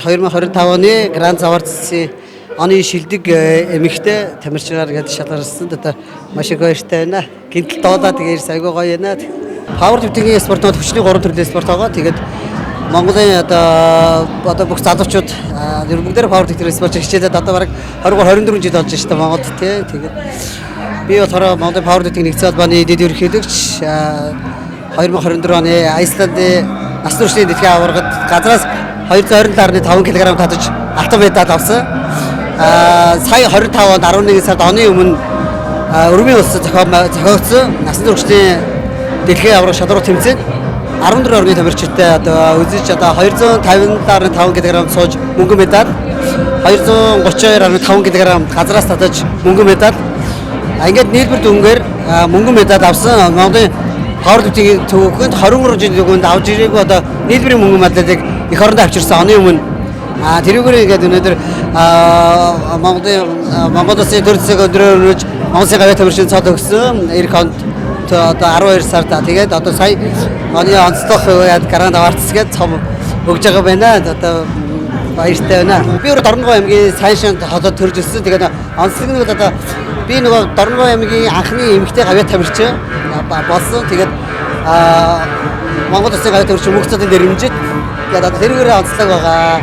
2025 оны Гранд Завардсын оны шилдэг эмэгтэй тамирчгаар гээд шалгарсан. Одоо маш их баяртай байна. Гинтл дуудаад тэгээд айгүй гоё байна. Power lifting спортод хүчний 3 төрлийн спорт байгаа. Тэгээд Монголын одоо бүх залуучууд бүгдээр power lifting спорт хичээлээд одоо бараг 23-24 жил болж байна Монголд тий. Тэгээд би болохоор Монголын power lifting нэгдсэн албаны дэд ерөнхийлөгч 2024 оны Айсландын насны хүртний дэлхийн аваргад газраас 227.5 кг татаж алтан медаль авсан. Сая 25 онд 11 сард оны өмнө Өрмийн улсад зохиогдсон насны хүртний дэлхийн аварга шалруу тэмцээнд 14 орны тамирчидтай одоо үзэж одоо 257.5 кг сууж мөнгөн медаль, 232.5 кг газраас татаж мөнгөн медаль. Ингээд нийлбэр дүнгээр мөнгөн медаль авсан Монголын power lifting төвөнд 23 жилийн өмнө авж ирээгүй одоо нийлбэрийн мөнгөн медалийг их орондоо авчирсан оны өмнө тэрүүгээр ингээд өнөөдөр Монгол улсын төр засаг өдрөөр Монголын гавьяа тамирчин цол өгсөн эх онд одоо 12 сард тэгээд одоо сая оны онцлог үед Гранд Завардс гээд цом өгж байгаа байна. Одоо баяртай байна. Би өөр Дорногов аймгийн Сайншанд хотод төрж өссөн. Тэгээд онцлог нь одоо би нөгөө Дорногов аймгийн анхны эмэгтэй гавьяа тамирчин болсон. Тэгээд Монгол улсын гавьяа тамирчин мөнх цодын дэрэмжид тэгээд тэрүүгээр онцлог байгаа.